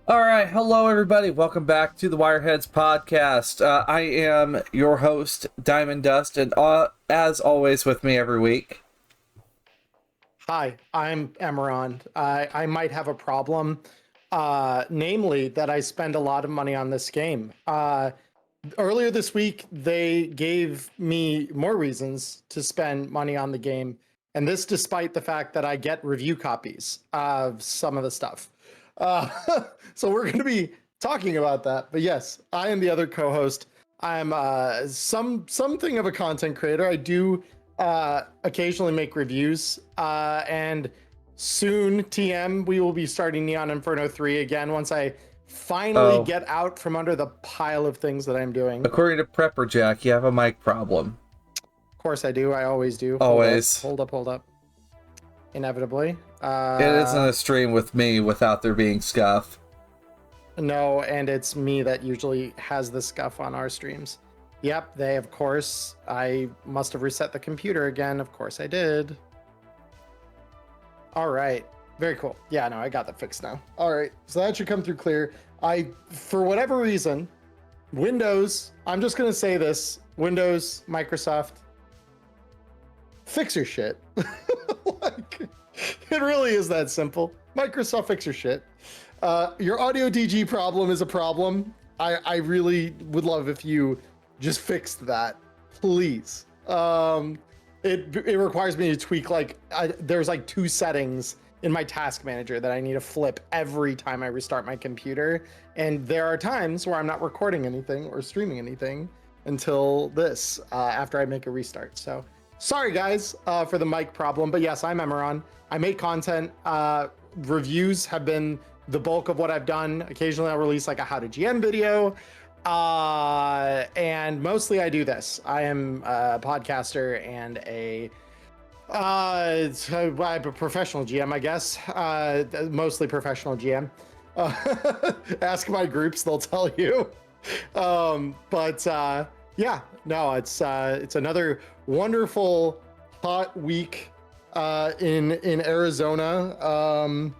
All right, hello everybody. Welcome back to the Wireheads podcast. I am your host, Diamond Dust, and as always, with me every week. Hi, I'm Emmerron. I might have a problem, namely that I spend a lot of money on this game. Earlier this week, they gave me more reasons to spend money on the game, and this despite the fact that I get review copies of some of the stuff. Uh, so we're going to be talking about that. But yes, I am the other co-host. I'm something of a content creator. I do occasionally make reviews, and soon TM we will be starting Neon Inferno 3 again once I finally get out from under the pile of things that I'm doing. According to Prepper Jack, you have a mic problem. Of course I do. I always do. Always. Hold up. Inevitably. It isn't a stream with me without there being scuff. No, and it's me that usually has the scuff on our streams. Yep, of course, I must have reset the computer again. Of course I did. All right, very cool. Yeah, no, I got that fixed now. All right, so that should come through clear. For whatever reason, Windows, I'm just going to say this, Windows, Microsoft, fix your shit. It really is that simple. Microsoft, fix your shit. Your audio DG problem is a problem. I really would love if you just fixed that, please. It requires me to tweak there's like 2 settings in my task manager that I need to flip every time I restart my computer, and there are times where I'm not recording anything or streaming anything until this after I make a restart. So sorry guys for the mic problem, but yes, I'm Emmerron. I make content. Reviews have been the bulk of what I've done. Occasionally I'll release like a how to GM video, and mostly I do this. I am a podcaster and I'm a professional GM, I guess. Mostly professional GM. Ask my groups, they'll tell you. Yeah, no, it's another wonderful hot week in Arizona.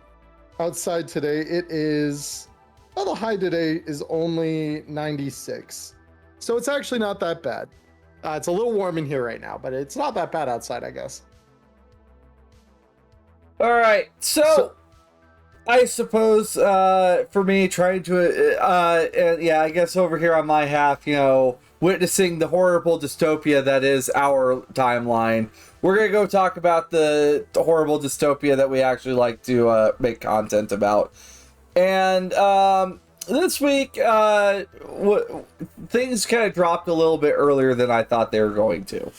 Outside today, the high today is only 96. So it's actually not that bad. It's a little warm in here right now, but it's not that bad outside, I guess. All right, so I suppose for me trying to, I guess over here on my half, witnessing the horrible dystopia that is our timeline, we're going to go talk about the horrible dystopia that we actually like to make content about. And this week, things kind of dropped a little bit earlier than I thought they were going to.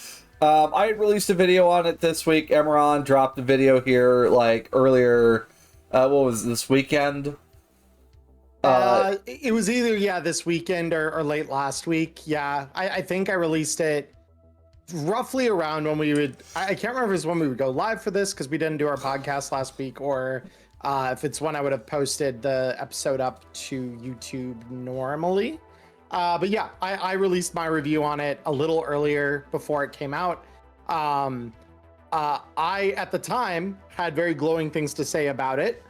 I released a video on it this week. Emmerron dropped a video here earlier. What was this weekend? It was either this weekend or late last week. Yeah, I think I released it roughly around when I can't remember if it's when we would go live for this because we didn't do our podcast last week, or if it's when I would have posted the episode up to YouTube normally. But yeah, I released my review on it a little earlier before it came out. I, at the time, had very glowing things to say about it.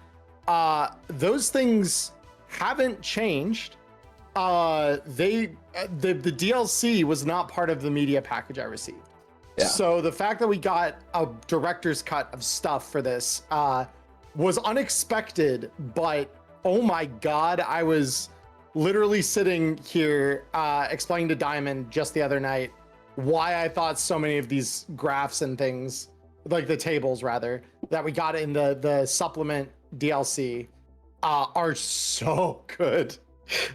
Those things haven't changed. The DLC was not part of the media package I received. Yeah. So the fact that we got a director's cut of stuff for this was unexpected, but oh my God, I was literally sitting here explaining to Diamond just the other night why I thought so many of these graphs and things, like the tables rather, that we got in the supplement DLC are so good.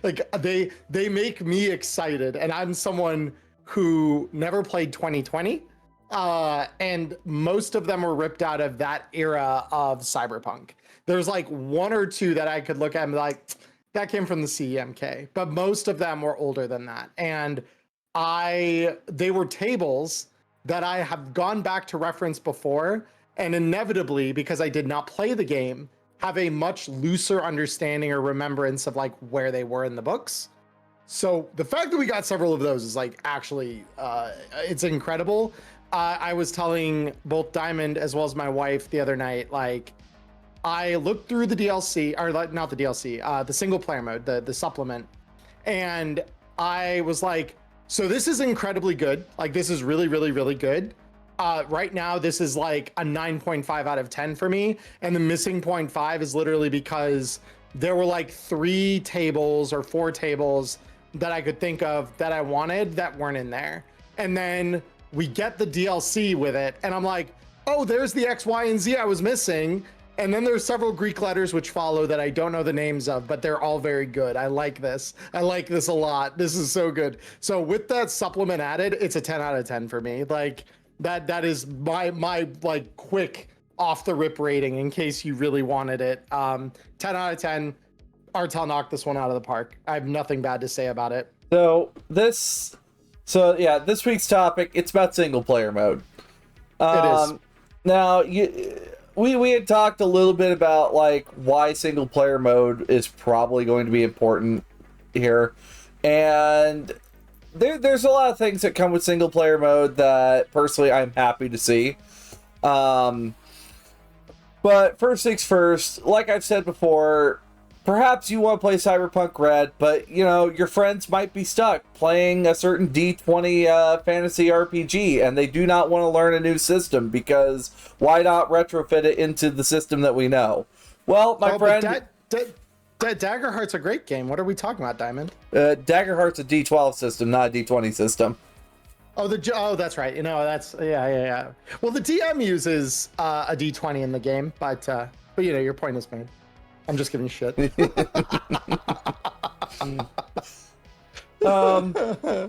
Like they make me excited, and I'm someone who never played 2020, and most of them were ripped out of that era of Cyberpunk. There's like 1 or 2 that I could look at and be like, that came from the CEMK, but most of them were older than that. And they were tables that I have gone back to reference before, and inevitably, because I did not play the game, have a much looser understanding or remembrance of like where they were in the books. So the fact that we got several of those is like actually, it's incredible. I was telling both Diamond as well as my wife the other night, like I looked through the DLC, or not the DLC, the single player mode, the supplement, and I was like, so this is incredibly good. Like, this is really, really, really good. Right now, this is like a 9.5 out of 10 for me. And the missing 0.5 is literally because there were like 3 tables or 4 tables that I could think of that I wanted that weren't in there. And then we get the DLC with it, and I'm like, oh, there's the X, Y, and Z I was missing. And then there's several Greek letters which follow that I don't know the names of, but they're all very good. I like this. I like this a lot. This is so good. So with that supplement added, it's a 10 out of 10 for me. Like that is my like quick off the rip rating in case you really wanted it. 10 out of 10. Artel knocked this one out of the park. I have nothing bad to say about it. This week's topic, it's about single player mode. It is. Now, we had talked a little bit about like why single player mode is probably going to be important here, and there's a lot of things that come with single player mode that personally I'm happy to see. But first things first, like I've said before, perhaps you want to play Cyberpunk RED, but you know your friends might be stuck playing a certain D20 fantasy RPG, and they do not want to learn a new system because why not retrofit it into the system that we know? Well, my friend, Daggerheart's a great game. What are we talking about, Diamond? Daggerheart's a D12 system, not a D20 system. Oh, that's right. You know, that's yeah. Well, the DM uses a D20 in the game, but you know, your point is made. I'm just giving shit.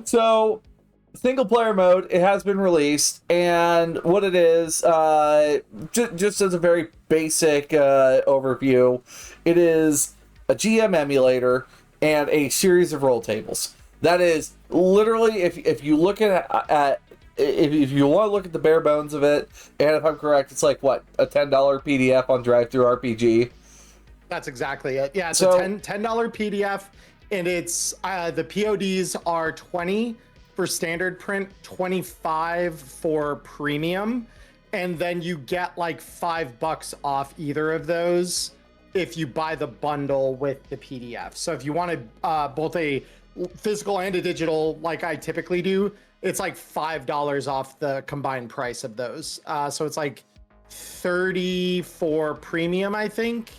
So, single player mode, it has been released, and what it is, just as a very basic overview, it is a GM emulator and a series of roll tables. That is literally, if you look at if you want to look at the bare bones of it, and if I'm correct, it's like what, a $10 PDF on DriveThruRPG. That's exactly it. Yeah, it's a $10 PDF, and it's the PODs are 20 for standard print, 25 for premium, and then you get like $5 off either of those if you buy the bundle with the PDF. So if you wanted both a physical and a digital, like I typically do, it's like $5 off the combined price of those. So it's like 30 for premium, I think.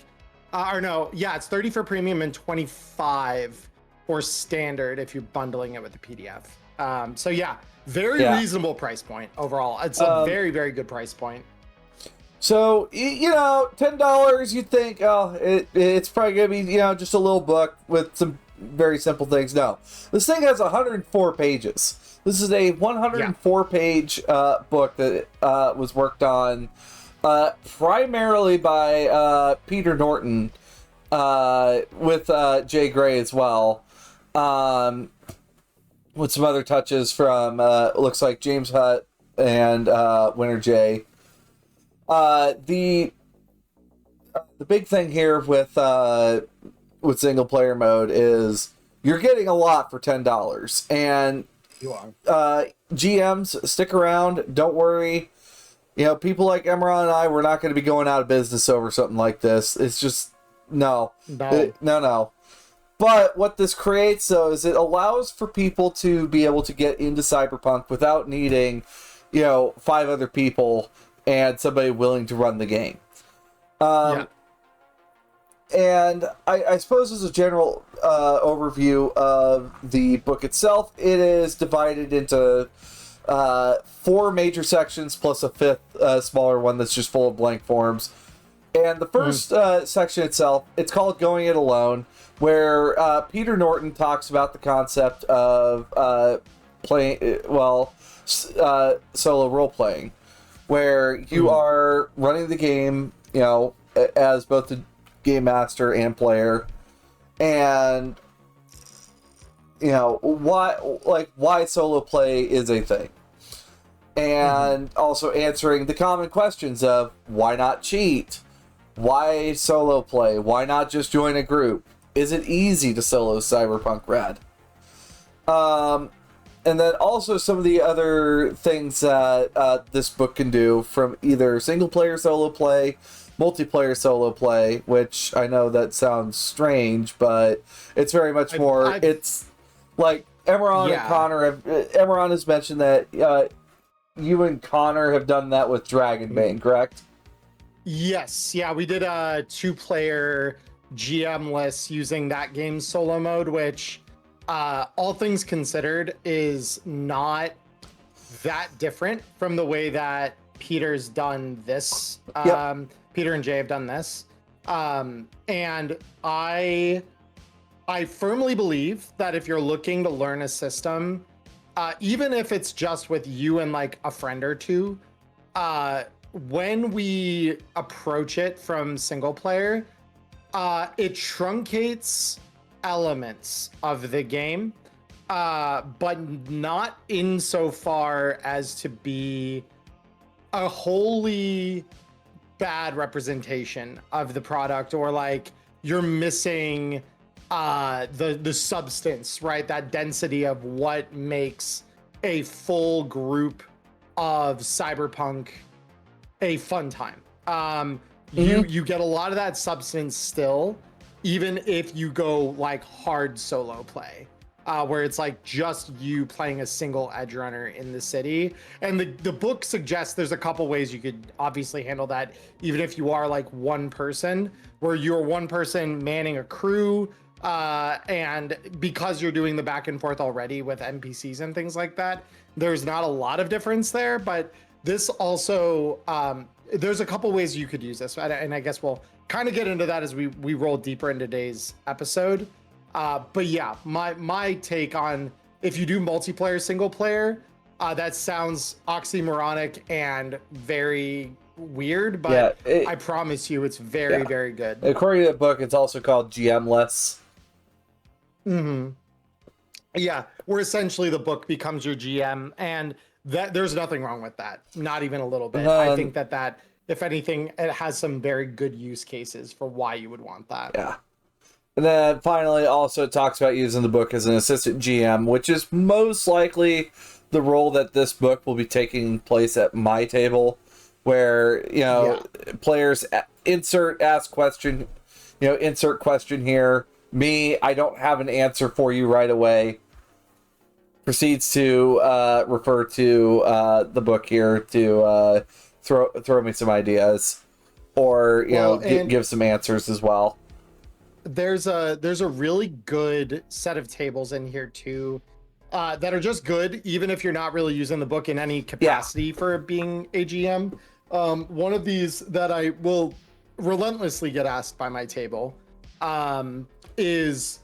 It's 30 for premium and 25 for standard if you're bundling it with the PDF. So yeah, very reasonable price point overall. It's a very, very good price point. So, you know, $10, you'd think, it's probably going to be, you know, just a little book with some very simple things. No, this thing has 104 pages. This is a 104-page book that was worked on primarily by Peter Norton with Jay Gray as well, with some other touches from looks like James Hutt and Winter J. The big thing here with single player mode is you're getting a lot for $10, and you are. GMs, stick around. Don't worry. You know, people like Emmerron and I, we're not going to be going out of business over something like this. It's just, no. No. But what this creates, though, is it allows for people to be able to get into Cyberpunk without needing, you know, 5 other people and somebody willing to run the game. And I suppose as a general overview of the book itself, it is divided into 4 major sections plus a 5th smaller one that's just full of blank forms. And the first section itself, it's called Going It Alone, where Peter Norton talks about the concept of solo role-playing, where you are running the game, you know, as both the game master and player, and you know why solo play is a thing, and also answering the common questions of why not cheat, why solo play, why not just join a group, is it easy to solo Cyberpunk RED, and then also some of the other things that this book can do, from either single player solo play multiplayer solo play, which I know that sounds strange, but it's very much more. It's like Emmerron and Connor have. Emmerron has mentioned that you and Connor have done that with Dragonbane, correct? Yes, yeah, we did a 2-player GM-less using that game's solo mode, which, all things considered, is not that different from the way that Peter's done this. Peter and Jay have done this. And I firmly believe that if you're looking to learn a system, even if it's just with you and like a friend or two, when we approach it from single player, it truncates elements of the game, but not insofar as to be a wholly bad representation of the product, or like you're missing the substance, right? That density of what makes a full group of Cyberpunk a fun time. You get a lot of that substance still, even if you go like hard solo play, where it's like just you playing a single edge runner in the city. And the book suggests there's a couple ways you could obviously handle that, even if you are like one person, where you're one person manning a crew, and because you're doing the back and forth already with NPCs and things like that, there's not a lot of difference there. But this also, there's a couple ways you could use this, and I guess we'll kind of get into that as we roll deeper into today's episode. But yeah, my take on, if you do multiplayer single player, that sounds oxymoronic and very weird, but I promise you it's very, very good. According to the book, it's also called GM-less. Yeah, where essentially the book becomes your GM, and that there's nothing wrong with that, not even a little bit. I think that if anything, it has some very good use cases for why you would want that. Yeah. And then finally, also it talks about using the book as an assistant GM, which is most likely the role that this book will be taking place at my table, where, players insert question here. Me, I don't have an answer for you right away. Proceeds to refer to the book here to throw me some ideas, or give some answers as well. There's a really good set of tables in here too, that are just good, even if you're not really using the book in any capacity for being a GM. One of these that I will relentlessly get asked by my table is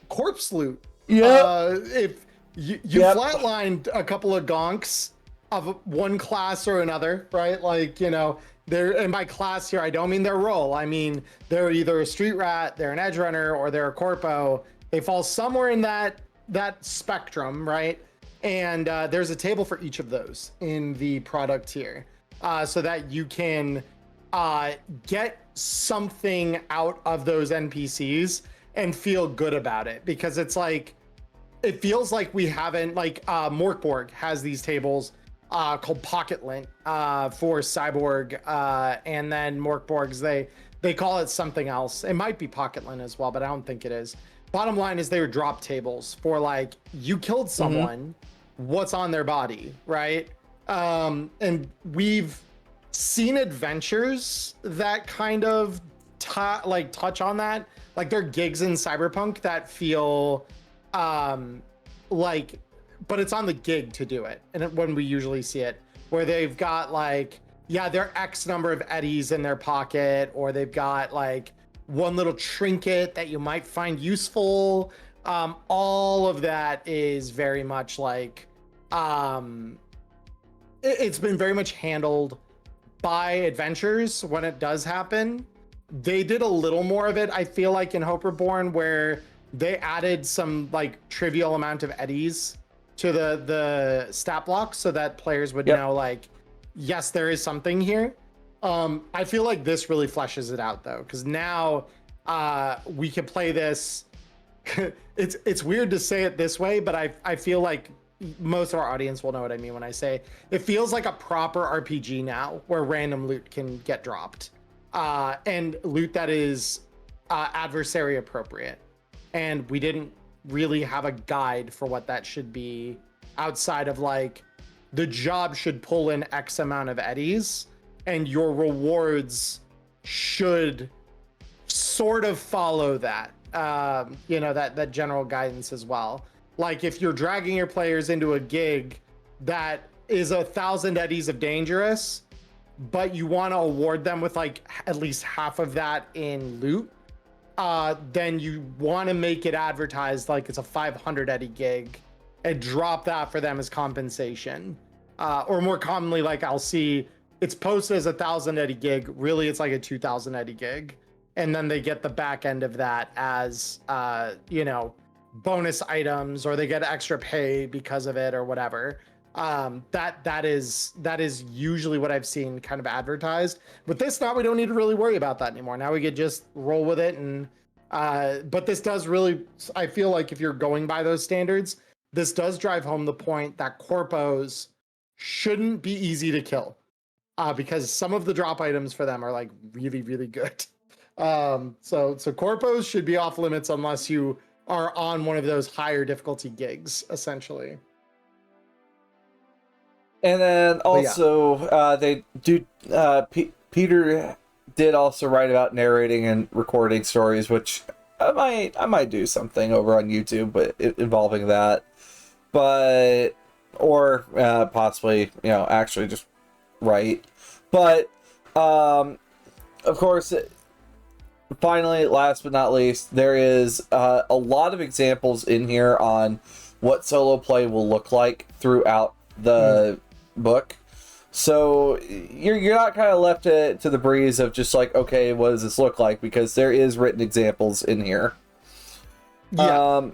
corpse loot. If you flatlined a couple of gonks of one class or another, right? Like, they're, and by class here, I don't mean their role. I mean, they're either a street rat, they're an edge runner, or they're a corpo. They fall somewhere in that spectrum, right? And there's a table for each of those in the product here, so that you can get something out of those NPCs and feel good about it, because it's like, it feels like we haven't, like, Morkborg has these tables called Pocket Lint for Cyborg, and then Morkborgs, they call it something else. It might be Pocket Lint as well, but I don't think it is. Bottom line is they were drop tables for, like, you killed someone, what's on their body, right? And we've seen adventures that kind of touch on that. Like, there are gigs in Cyberpunk that feel like, but it's on the gig to do it, and when we usually see it, where they've got like, there are X number of eddies in their pocket, or they've got like one little trinket that you might find useful. All of that is very much like, it's been very much handled by adventures when it does happen. They did a little more of it, I feel like, in Hope Reborn, where they added some like trivial amount of eddies to the stat block, so that players would know, like, yes, there is something here. I feel like this really fleshes it out, though, because now we can play this. It's weird to say it this way, but I feel like most of our audience will know what I mean when I say it feels like a proper RPG now, where random loot can get dropped, and loot that is adversary appropriate. And we didn't really have a guide for what that should be outside of like the job should pull in X amount of eddies and your rewards should sort of follow that, that general guidance as well. Like if you're dragging your players into a gig that is 1,000 eddies of dangerous, but you want to award them with like at least half of that in loot, then you want to make it advertised like it's a 500 eddy gig and drop that for them as compensation. Or more commonly, like I'll see it's posted as 1,000 eddy gig. Really, it's like a 2,000 eddy gig. And then they get the back end of that as, bonus items, or they get extra pay because of it or whatever. That is usually what I've seen kind of advertised. With this, now we don't need to really worry about that anymore. Now we could just roll with it. And but this does really, I feel like if you're going by those standards, this does drive home the point that corpos shouldn't be easy to kill, because some of the drop items for them are like really, really good. So corpos should be off limits unless you are on one of those higher difficulty gigs, essentially. And then also, they do. Peter did also write about narrating and recording stories, which I might do something over on YouTube, but involving that, or possibly actually just write. But of course, finally, last but not least, there is a lot of examples in here on what solo play will look like throughout the book. So you're not kind of left to the breeze of just like, okay, what does this look like? Because there is written examples in here. Yeah.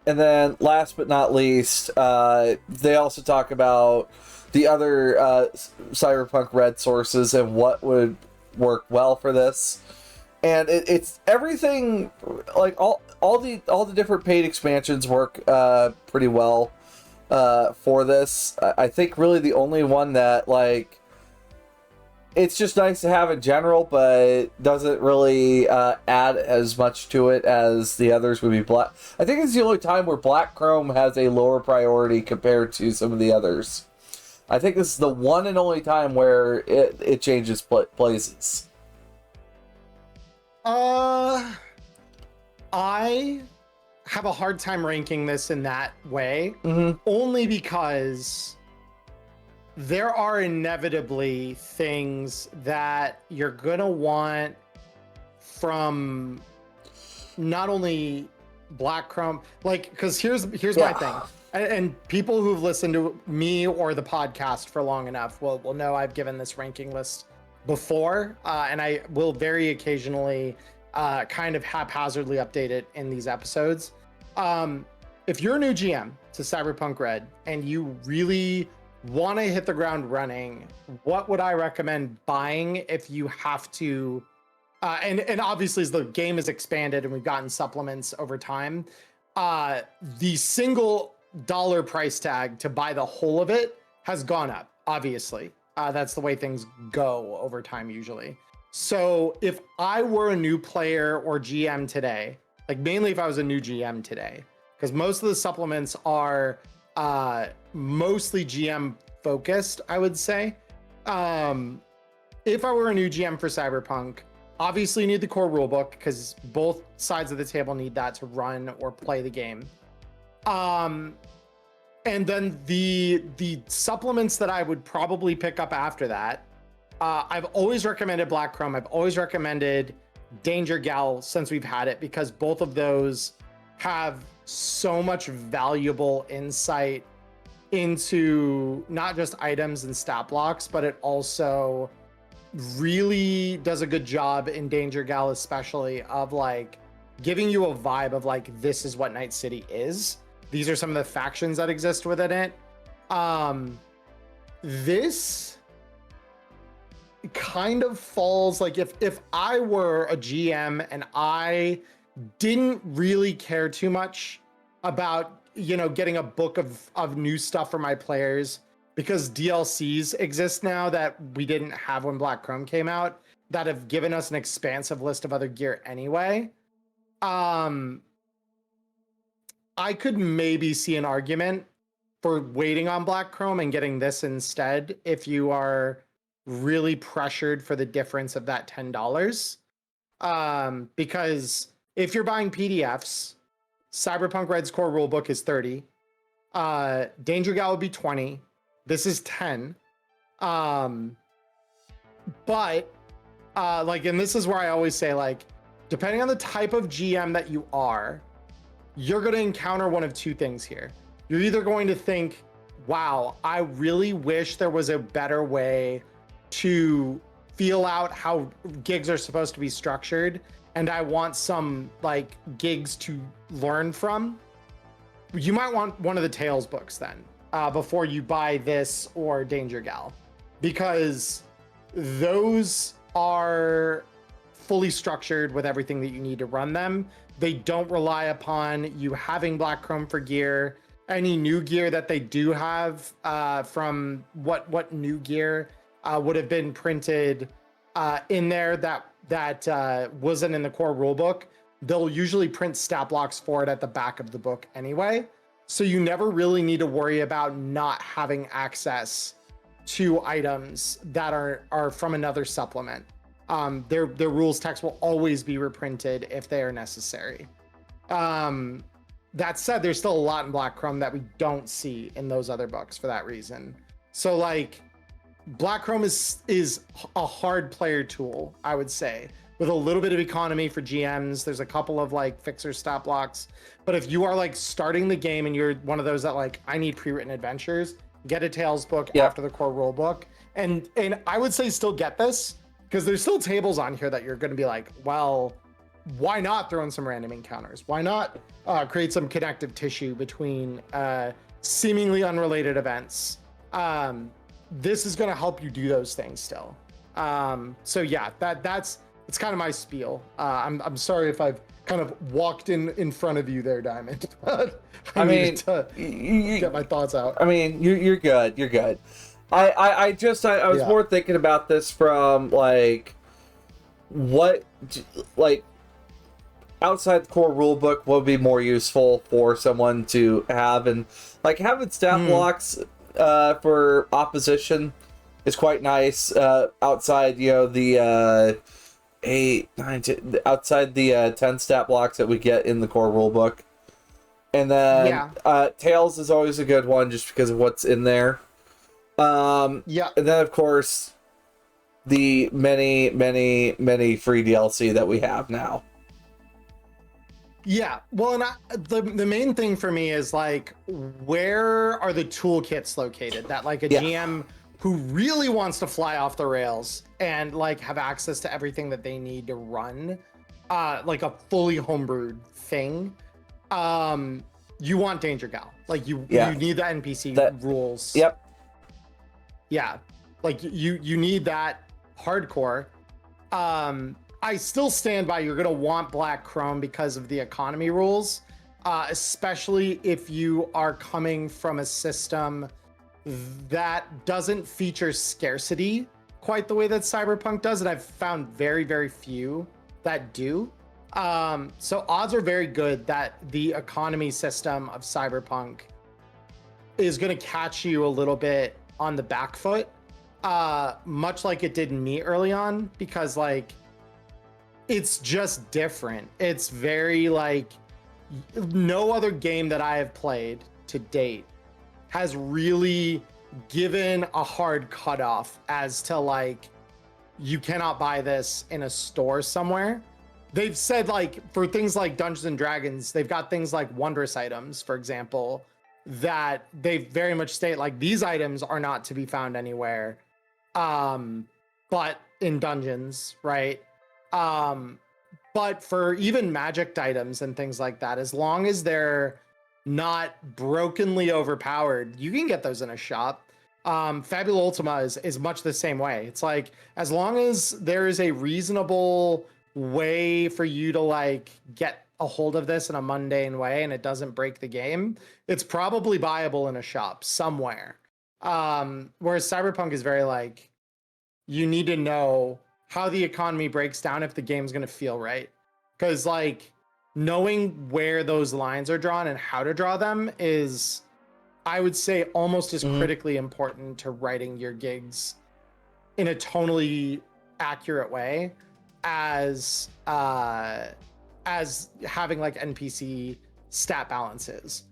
And then last but not least, they also talk about the other Cyberpunk RED sources and what would work well for this. And it's everything, like all the different paid expansions work pretty well for this. I think really the only one that like it's just nice to have in general, but doesn't really add as much to it as the others would be Black. I think it's the only time where Black Chrome has a lower priority compared to some of the others. I think this is the one and only time where it changes places. I have a hard time ranking this in that way, only because there are inevitably things that you're gonna want from not only Black Chrome, like, because here's my thing, and people who've listened to me or the podcast for long enough will know I've given this ranking list before, and I will very occasionally kind of haphazardly update it in these episodes. If you're a new GM to Cyberpunk RED and you really want to hit the ground running, what would I recommend buying if you have to? And obviously, as the game is expanded and we've gotten supplements over time, the single dollar price tag to buy the whole of it has gone up. Obviously, that's the way things go over time usually. So if I were a new player or GM today, like mainly if I was a new GM today, because most of the supplements are mostly GM focused, I would say. If I were a new GM for Cyberpunk, obviously you need the core rulebook because both sides of the table need that to run or play the game. And then the supplements that I would probably pick up after that, I've always recommended Black Chrome. I've always recommended Danger Gal since we've had it, because both of those have so much valuable insight into not just items and stat blocks, but it also really does a good job in Danger Gal, especially of like giving you a vibe of like, this is what Night City is. These are some of the factions that exist within it. This kind of falls like if I were a GM and I didn't really care too much about getting a book of new stuff for my players because DLCs exist now that we didn't have when Black Chrome came out that have given us an expansive list of other gear anyway. I could maybe see an argument for waiting on Black Chrome and getting this instead if you are really pressured for the difference of that $10. Because if you're buying PDFs, Cyberpunk Red's core rulebook is 30. Danger Gal would be 20. This is 10. But and this is where I always say, like, depending on the type of GM that you are, you're going to encounter one of two things here. You're either going to think, wow, I really wish there was a better way to feel out how gigs are supposed to be structured, and I want some like gigs to learn from. You might want one of the Tales books then, before you buy this or Danger Gal, because those are fully structured with everything that you need to run them. They don't rely upon you having Black Chrome for gear. Any new gear that they do have, from what new gear would have been printed in there that wasn't in the core rulebook, they'll usually print stat blocks for it at the back of the book anyway. So you never really need to worry about not having access to items that are from another supplement. Their rules text will always be reprinted if they are necessary. That said, there's still a lot in Black Chrome that we don't see in those other books for that reason. So like, Black Chrome is a hard player tool, I would say, with a little bit of economy for GMs. There's a couple of like fixer stat blocks, but if you are like starting the game and you're one of those that like, I need pre-written adventures, get a Tales book after the core rule book. And I would say still get this, because there's still tables on here that you're going to be like, well, why not throw in some random encounters? Why not create some connective tissue between seemingly unrelated events? This is going to help you do those things still. So yeah, it's kind of my spiel. I'm sorry if I've kind of walked in front of you there, Diamond. I mean, to get my thoughts out. I mean, you're good. You're good. I was more thinking about this from like outside the core rulebook would be more useful for someone to have, and like having stat blocks for opposition is quite nice. Outside, the 8, 9, 10, outside the 10 stat blocks that we get in the core rulebook, and then Tails is always a good one just because of what's in there. And then of course the many free DLC that we have now. Yeah, well, and the main thing for me is like, where are the toolkits located that like a GM who really wants to fly off the rails and like have access to everything that they need to run like a fully homebrewed thing. You want Danger Gal, like you need the NPC rules. Yeah, like you need that hardcore. I still stand by you're gonna want Black Chrome because of the economy rules, especially if you are coming from a system that doesn't feature scarcity quite the way that Cyberpunk does, and I've found very, very few that do. So odds are very good that the economy system of Cyberpunk is going to catch you a little bit on the back foot, much like it did me early on, because like it's just different. It's very like, no other game that I have played to date has really given a hard cutoff as to like, you cannot buy this in a store somewhere. They've said like for things like Dungeons and Dragons, they've got things like wondrous items, for example, that they very much state like these items are not to be found anywhere, but in dungeons, right? But for even magic items and things like that, as long as they're not brokenly overpowered, you can get those in a shop. Fabula Ultima is much the same way. It's like, as long as there is a reasonable way for you to like get a hold of this in a mundane way and it doesn't break the game, it's probably buyable in a shop somewhere. Whereas Cyberpunk is very like, you need to know how the economy breaks down if the game's going to feel right. Because like knowing where those lines are drawn and how to draw them is, I would say, almost as critically important to writing your gigs in a tonally accurate way as having like NPC stat balances,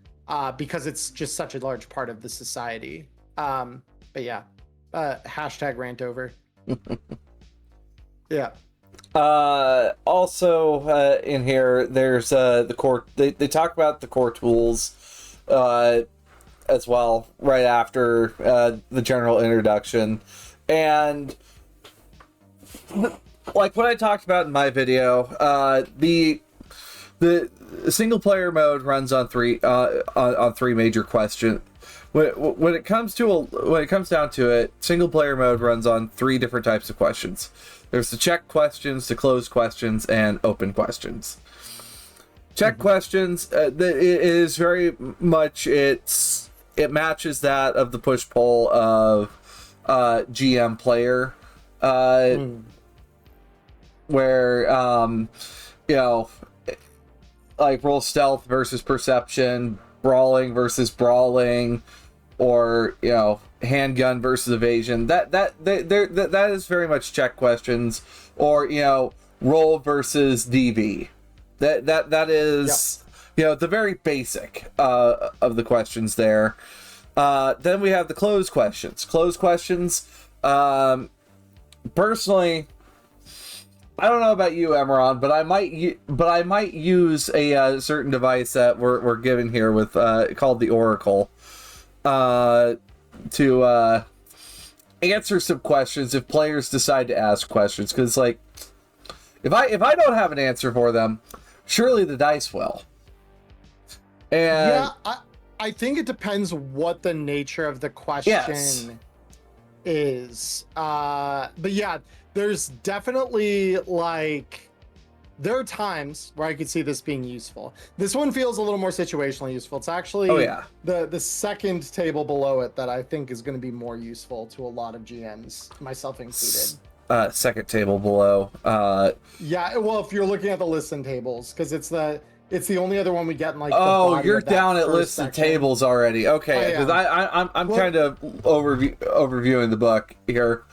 because it's just such a large part of the society. But yeah, hashtag rant over. Yeah. Also, in here, there's the core. They talk about the core tools as well right after the general introduction, and like what I talked about in my video, the single player mode runs on three major questions. When it comes down to it, single player mode runs on three different types of questions. There's the check questions, the closed questions, and open questions. Check questions, it is very much it matches that of the push pull of GM player, where you know, like roll stealth versus perception, brawling versus brawling, or you know, handgun versus evasion. That is very much check questions, or you know, roll versus DV. That is you know, the very basic of the questions there. Then we have the closed questions. Closed questions, personally, I don't know about you, Emmerron, but I might use a certain device that we're given here with called the Oracle to answer some questions if players decide to ask questions. Because like, if I don't have an answer for them, surely the dice will. And yeah, I think it depends what the nature of the question is. But yeah, there's definitely like, there are times where I could see this being useful. This one feels a little more situationally useful. It's actually the second table below it that I think is going to be more useful to a lot of GMs, myself included. Second table below. Yeah, well, if you're looking at the listen tables, because it's the only other one we get in like. Oh, you're down at listed tables already. Okay, because I'm kind of overviewing the book here.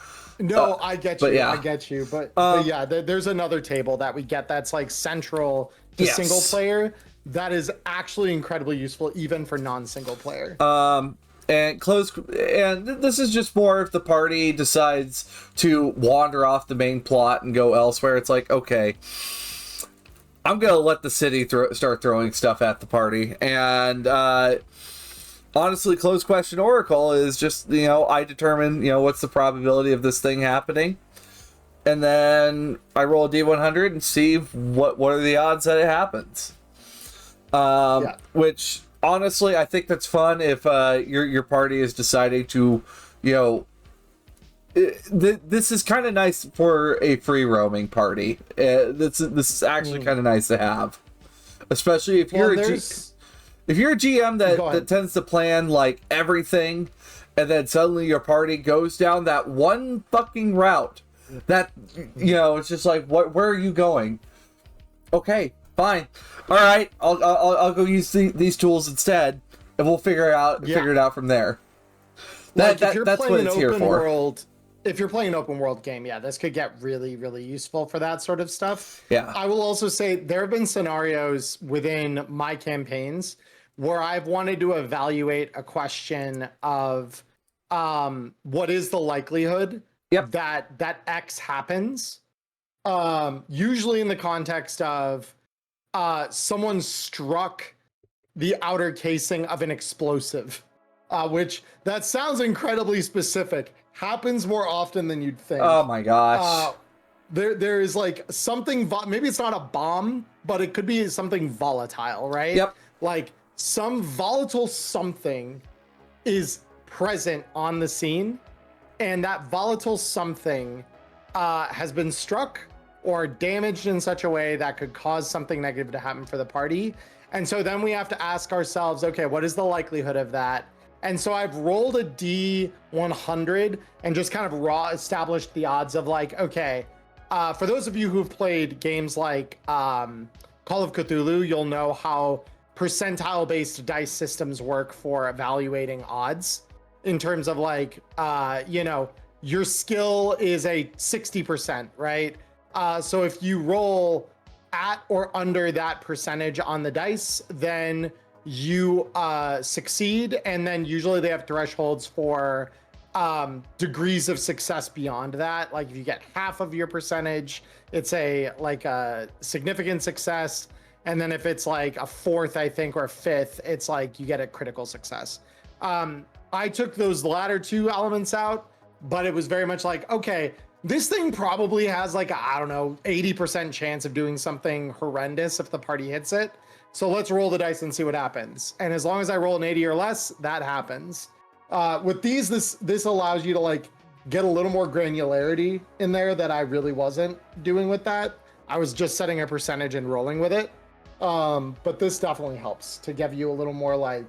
No, I get you. Yeah. I get you. But yeah, there's another table that we get that's like central to single player that is actually incredibly useful even for non-single player. And this is just more if the party decides to wander off the main plot and go elsewhere. It's like, okay, I'm gonna let the city start throwing stuff at the party, and honestly, closed question Oracle is just, you know, I determine, you know, what's the probability of this thing happening, and then I roll a D100 and see what are the odds that it happens. Which honestly, I think that's fun if your party is deciding to, you know, this is kind of nice for a free roaming party. This is actually kind of nice to have, especially if you're if you're a GM that tends to plan like everything, and then suddenly your party goes down that one fucking route that, you know, it's just like, where are you going? Okay, fine, all right, I'll go use these tools instead, and we'll figure it out from there. That's what it's here for. If you're playing an open world game, yeah, this could get really, really useful for that sort of stuff. Yeah. I will also say there have been scenarios within my campaigns where I've wanted to evaluate a question of what is the likelihood that X happens. Usually in the context of someone struck the outer casing of an explosive, which that sounds incredibly specific. Happens more often than you'd think. Oh my gosh. There is like something, maybe it's not a bomb, but it could be something volatile, right? Yep. Like some volatile something is present on the scene, and that volatile something has been struck or damaged in such a way that could cause something negative to happen for the party. And so then we have to ask ourselves, okay, what is the likelihood of that? And so I've rolled a D100 and just kind of raw established the odds of like, okay, for those of you who've played games like Call of Cthulhu, you'll know how percentile-based dice systems work for evaluating odds in terms of like, you know, your skill is a 60%, right? So if you roll at or under that percentage on the dice, then you succeed. And then usually they have thresholds for degrees of success beyond that. Like if you get half of your percentage, it's a significant success. And then if it's like a fourth, I think, or a fifth, it's like you get a critical success. I took those latter two elements out, but it was very much like, okay, this thing probably has like, I don't know, 80% chance of doing something horrendous if the party hits it. So let's roll the dice and see what happens. And as long as I roll an 80 or less, that happens. With these, this allows you to like get a little more granularity in there that I really wasn't doing with that. I was just setting a percentage and rolling with it. But this definitely helps to give you a little more like,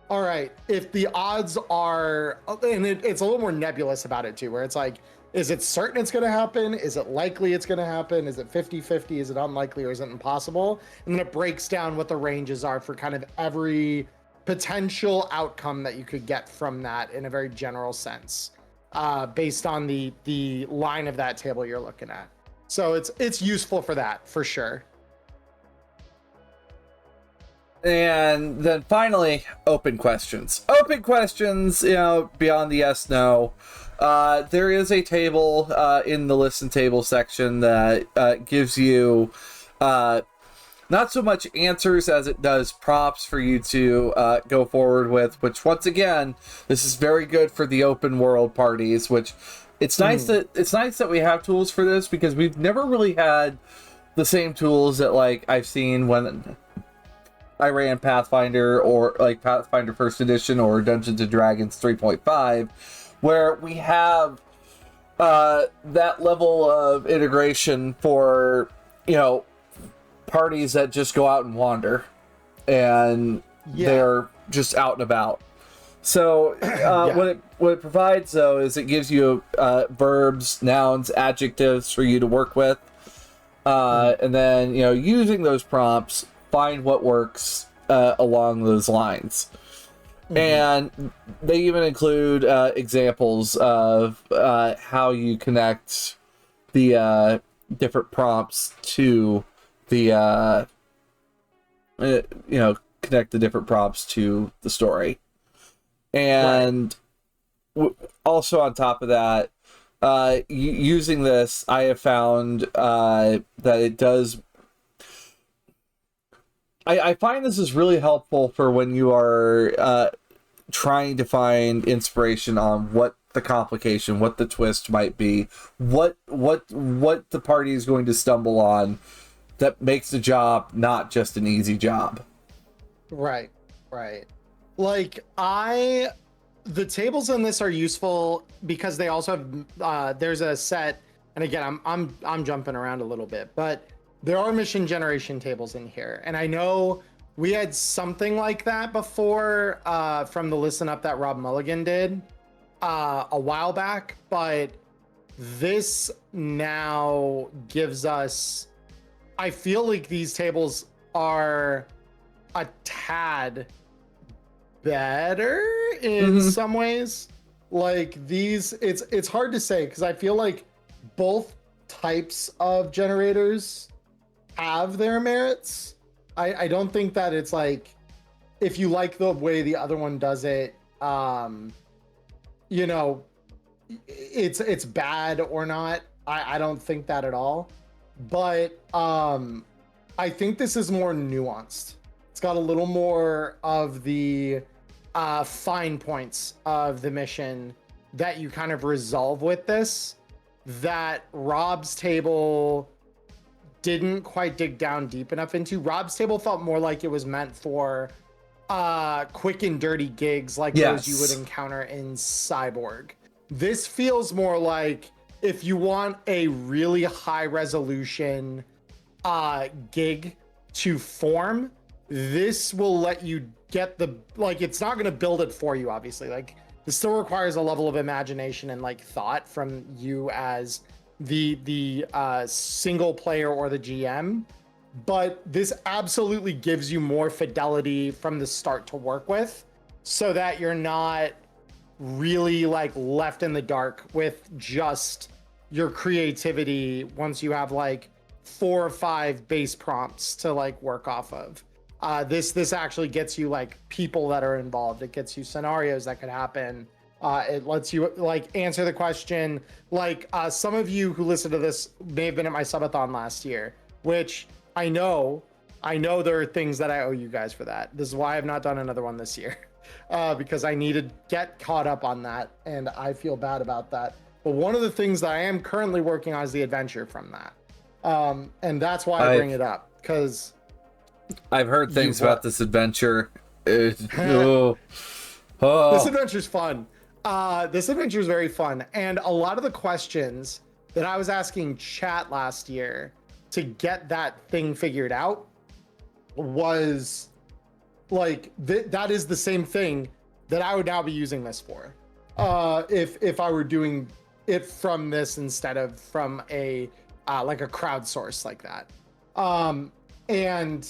all right, if the odds are, and it's a little more nebulous about it too, where it's like, is it certain it's going to happen? Is it likely it's going to happen? Is it 50-50? Is it unlikely or is it impossible? And then it breaks down what the ranges are for kind of every potential outcome that you could get from that in a very general sense, based on the line of that table you're looking at. So it's useful for that, for sure. And then finally, open questions. Open questions, you know, beyond the yes, no. There is a table in the listen table section that gives you not so much answers as it does prompts for you to go forward with, which once again, this is very good for the open world parties, which it's nice that we have tools for this, because we've never really had the same tools that like I've seen when I ran Pathfinder, or like Pathfinder First Edition or Dungeons and Dragons 3.5, where we have that level of integration for, you know, parties that just go out and wander and they're just out and about. So what it provides though is it gives you verbs, nouns, adjectives for you to work with, and then, you know, using those prompts, find what works along those lines. And they even include examples of how you connect the different prompts to the connect the different prompts to the story. And also on top of that, using this, I have found that it does. I find this is really helpful for when you are trying to find inspiration on what the complication, what the twist might be, what the party is going to stumble on that makes the job not just an easy job. Right. Like the tables in this are useful because they also have there's a set, and again I'm jumping around a little bit, but there are mission generation tables in here, and I know we had something like that before from the Listen Up that Rob Mulligan did a while back, but this now gives us, I feel like these tables are a tad better in some ways. Like these, it's hard to say because I feel like both types of generators have their merits. I don't think that it's like, if you like the way the other one does it, you know, it's bad or not. I don't think that at all. But I think this is more nuanced. It's got a little more of the fine points of the mission that you kind of resolve with this, that Rob's table didn't quite dig down deep enough into. Rob's table felt more like it was meant for quick and dirty gigs like those you would encounter in Cyborg. This feels more like if you want a really high resolution gig to form, this will let you get the, like, it's not going to build it for you, obviously. Like, this still requires a level of imagination and like thought from you as the single player or the GM, but this absolutely gives you more fidelity from the start to work with, so that you're not really like left in the dark with just your creativity once you have like 4 or 5 base prompts to like work off of. This actually gets you like people that are involved. It gets you scenarios that could happen. It lets you like answer the question. Like some of you who listen to this may have been at my subathon last year, which I know there are things that I owe you guys for that. This is why I've not done another one this year, because I need to get caught up on that, and I feel bad about that. But one of the things that I am currently working on is the adventure from that, and that's why I bring it up, because I've heard things about this adventure. This adventure's fun. This adventure is very fun, and a lot of the questions that I was asking chat last year to get that thing figured out was like that is the same thing that I would now be using this for, if I were doing it from this instead of from a like a crowdsource like that. And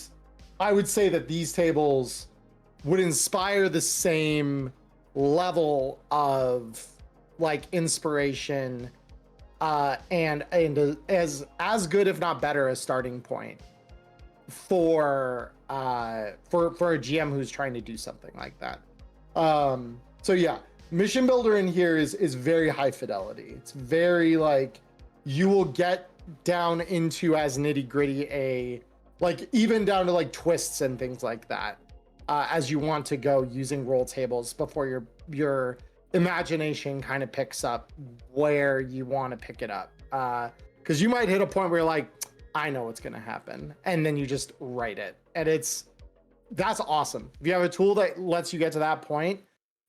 I would say that these tables would inspire the same level of like inspiration, and as good, if not better, a starting point for a GM who's trying to do something like that. So yeah, mission builder in here is very high fidelity. It's very like, you will get down into as nitty gritty like even down to like twists and things like that, as you want to go using roll tables before your imagination kind of picks up where you want to pick it up. Because you might hit a point where you're like, I know what's going to happen, and then you just write it, and that's awesome. If you have a tool that lets you get to that point,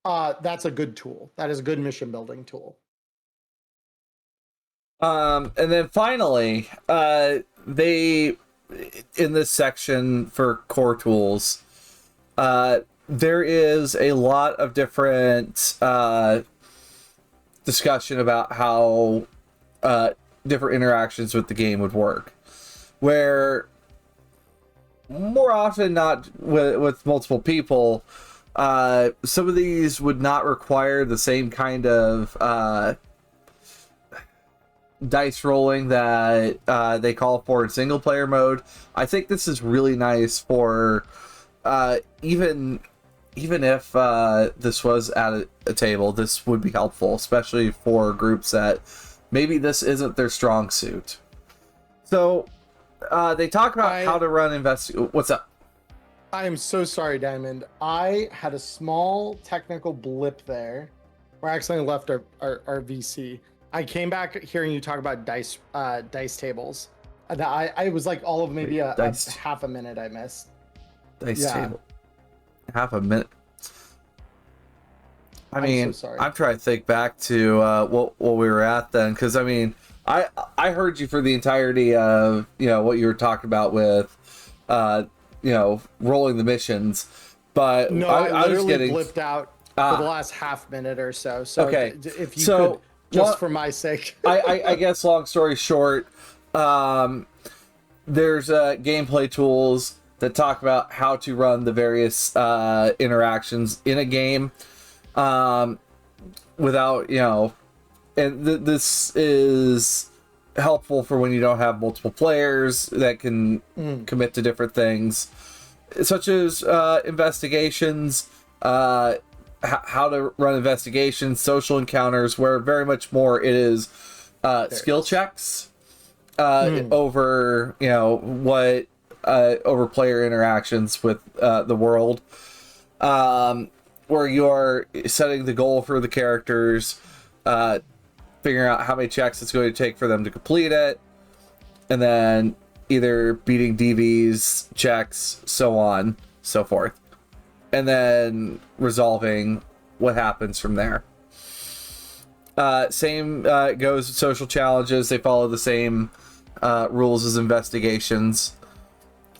that's a good tool. That is a good mission building tool. And then finally, they, in this section for core tools, there is a lot of different discussion about how different interactions with the game would work, where more often not with multiple people, some of these would not require the same kind of dice rolling that they call for in single player mode. I think this is really nice for even if this was at a table, this would be helpful, especially for groups that maybe this isn't their strong suit. So they talk about how to run What's up? I am so sorry, Diamond. I had a small technical blip there where I accidentally left our VC. I came back hearing you talk about dice tables. And I was like all of maybe a half a minute I missed. Dice table. Half a minute. I mean, so I'm trying to think back to what we were at then, because I mean, I heard you for the entirety of what you were talking about with rolling the missions, but no, I was getting blipped out for the last half minute or so. So okay, if you could, just for my sake. I guess long story short, there's gameplay tools that talk about how to run the various interactions in a game without, and this is helpful for when you don't have multiple players that can commit to different things, such as investigations, how to run investigations, social encounters, where very much more it is skill checks over what over player interactions with the world, where you're setting the goal for the characters, figuring out how many checks it's going to take for them to complete it, and then either beating DVs, checks, so on, so forth, and then resolving what happens from there. Same goes with social challenges. They follow the same rules as investigations,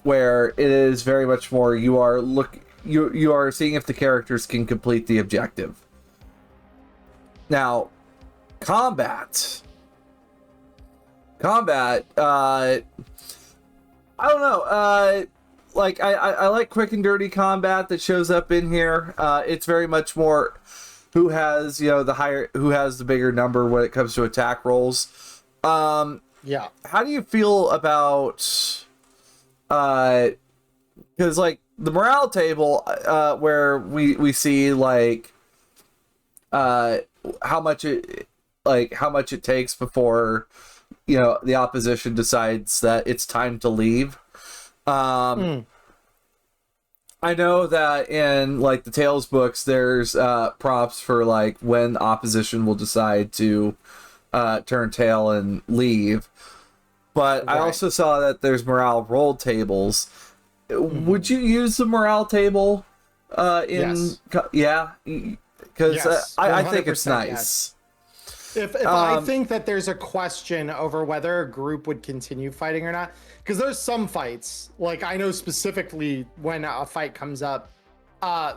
where it is very much more you are seeing if the characters can complete the objective. Now, combat. I don't know. Like I like quick and dirty combat that shows up in here. It's very much more who has who has the bigger number when it comes to attack rolls. Yeah. How do you feel about because like the morale table where we see like how much it takes before the opposition decides that it's time to leave. I know that in like the Tales books there's prompts for like when opposition will decide to turn tail and leave, but right. I also saw that there's morale roll tables. Would you use the morale table yes. Yeah, because yes, I think it's nice. Yes. If I think that there's a question over whether a group would continue fighting or not, because there's some fights, like I know specifically when a fight comes up,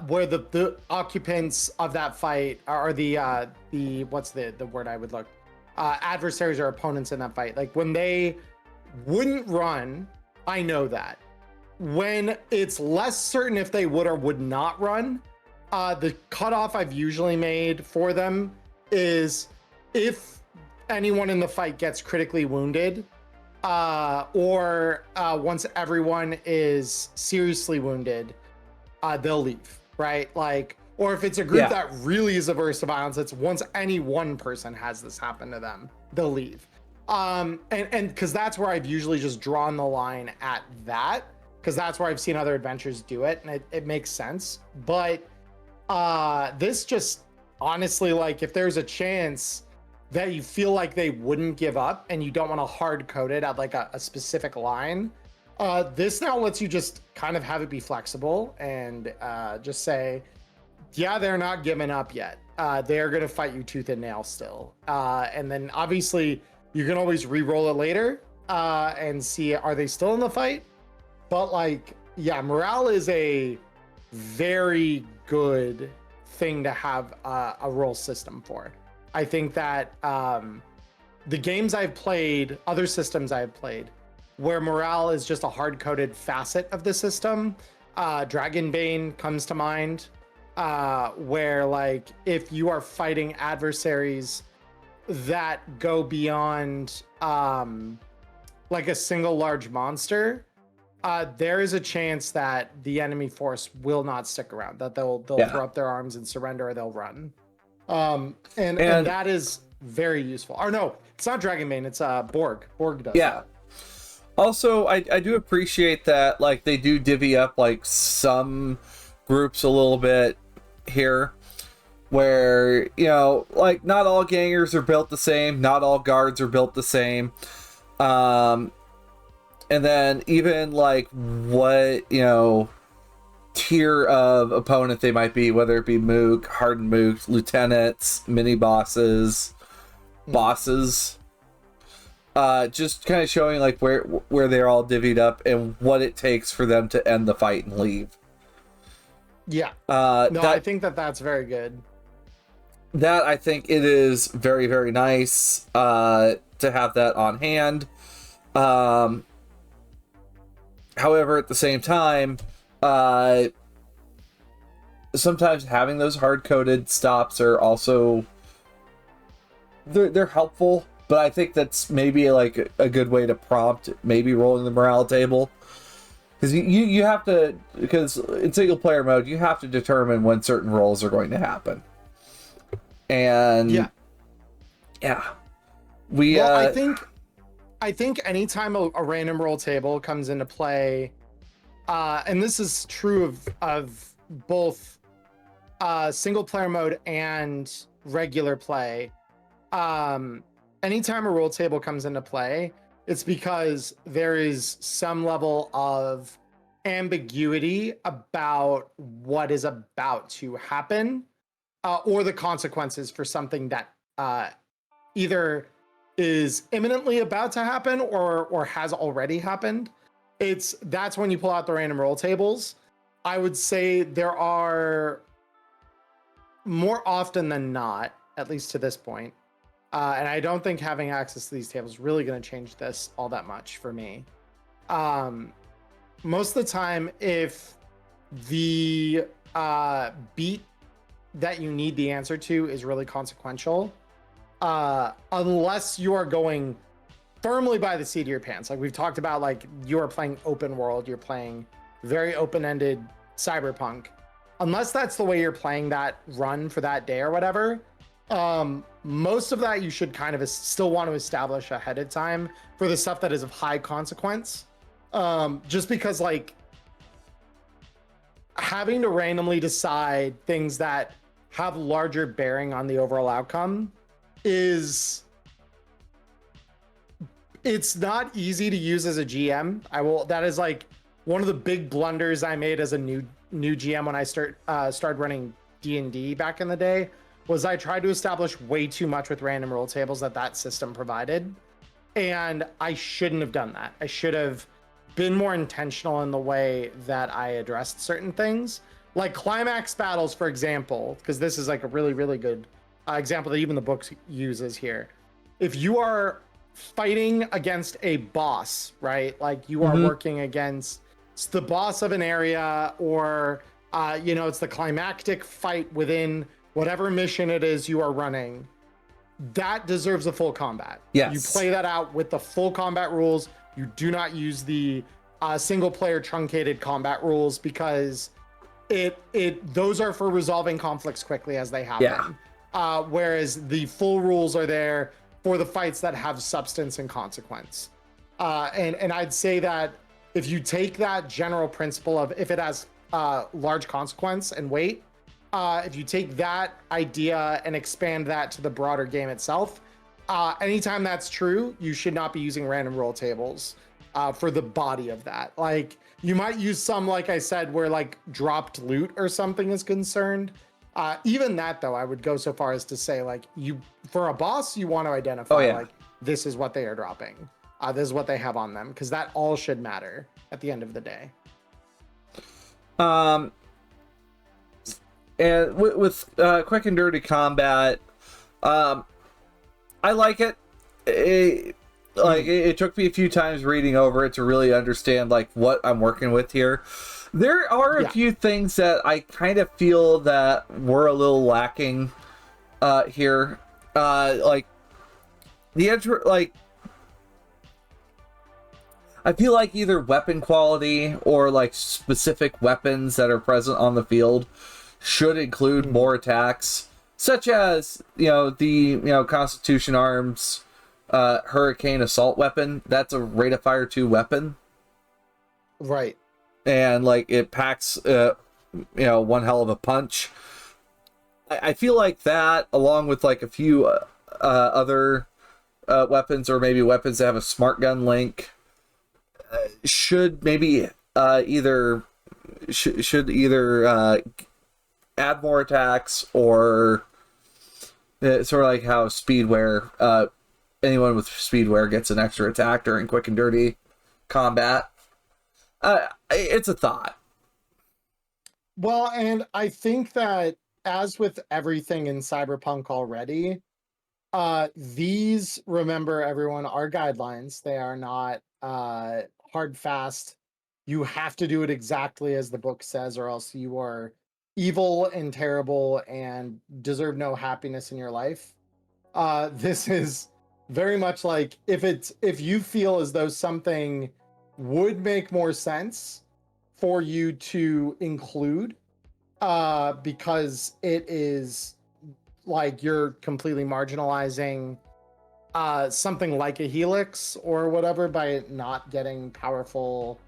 where the occupants of that fight are the what's the word I would look, adversaries or opponents in that fight, like when they wouldn't run, I know that. When it's less certain if they would or would not run, the cutoff I've usually made for them is if anyone in the fight gets critically wounded, or once everyone is seriously wounded, they'll leave, right? Like, or if it's a group that really is averse to violence, it's once any one person has this happen to them, they'll leave. And because that's where I've usually just drawn the line at that, because that's where I've seen other adventures do it, and it makes sense. But this just honestly, like, if there's a chance that you feel like they wouldn't give up and you don't want to hard code it at like a specific line, this now lets you just kind of have it be flexible and just say, yeah, they're not giving up yet. They're going to fight you tooth and nail still. And then obviously you can always re-roll it later and see, are they still in the fight? But like, yeah, morale is a very good thing to have a roll system for. I think that the games I've played, other systems I've played, where morale is just a hard-coded facet of the system, Dragonbane comes to mind, where like if you are fighting adversaries that go beyond like a single large monster, there is a chance that the enemy force will not stick around, that they'll throw up their arms and surrender, or they'll run. And that is very useful. Or no, it's not Dragonbane, it's Borg. Borg does that. Also, I do appreciate that like they do divvy up like some groups a little bit here, where like not all gangers are built the same, not all guards are built the same. And then even like what tier of opponent they might be, whether it be mook, hardened mooks, lieutenants, mini bosses, bosses, just kind of showing like where they're all divvied up and what it takes for them to end the fight and leave. I think that's very good. That I think it is very, very nice to have that on hand. However, at the same time, sometimes having those hard-coded stops are also they're helpful, but I think that's maybe like a good way to prompt maybe rolling the morale table, because you have to, because in single player mode you have to determine when certain rolls are going to happen, and I think anytime a random roll table comes into play, and this is true of both single player mode and regular play, anytime a roll table comes into play, it's because there is some level of ambiguity about what is about to happen, or the consequences for something that either is imminently about to happen or has already happened, that's when you pull out the random roll tables. I would say there are, more often than not, at least to this point, and I don't think having access to these tables is really going to change this all that much for me. Most of the time, if the beat that you need the answer to is really consequential, unless you are going firmly by the seat of your pants, like we've talked about, like you are playing open world, you're playing very open-ended Cyberpunk, unless that's the way you're playing that run for that day or whatever, most of that you should kind of still want to establish ahead of time for the stuff that is of high consequence. Just because, like, having to randomly decide things that have larger bearing on the overall outcome it's not easy to use as a GM. That is like one of the big blunders I made as a new GM when I started running D&D back in the day, was I tried to establish way too much with random roll tables that system provided. And I shouldn't have done that. I should have been more intentional in the way that I addressed certain things. Like climax battles, for example, because this is like a really, really good example that even the book uses here. If you are fighting against a boss, right? Like you are working against the boss of an area, or it's the climactic fight within whatever mission it is you are running, that deserves a full combat. Yes. You play that out with the full combat rules. You do not use the single player truncated combat rules, because those are for resolving conflicts quickly as they happen. Yeah. Whereas the full rules are there for the fights that have substance and consequence. And I'd say that if you take that general principle of if it has large consequence and weight, if you take that idea and expand that to the broader game itself, anytime that's true, you should not be using random roll tables for the body of that. Like you might use some, like I said, where like dropped loot or something is concerned. Even that though, I would go so far as to say, like, for a boss, you want to identify like this is what they are dropping. This is what they have on them, because that all should matter at the end of the day. And with quick and dirty combat, I like it. It took me a few times reading over it to really understand like what I'm working with here. There are a few things that I kind of feel that were a little lacking here. Like the I feel like either weapon quality or like specific weapons that are present on the field should include more attacks, such as the Constitution Arms Hurricane assault weapon. That's a rate of fire 2 weapon, right? And like it packs one hell of a punch. I feel like that, along with like a few other weapons, or maybe weapons that have a smart gun link, should maybe either add more attacks, or sort of like how speedwear, anyone with speedwear gets an extra attack during quick and dirty combat. It's a thought. Well, and I think that as with everything in Cyberpunk already, these, remember everyone, are guidelines. They are not hard, fast. You have to do it exactly as the book says, or else you are evil and terrible and deserve no happiness in your life. This is very much like if you feel as though something would make more sense for you to include, because it is like you're completely marginalizing something like a helix or whatever by not getting powerful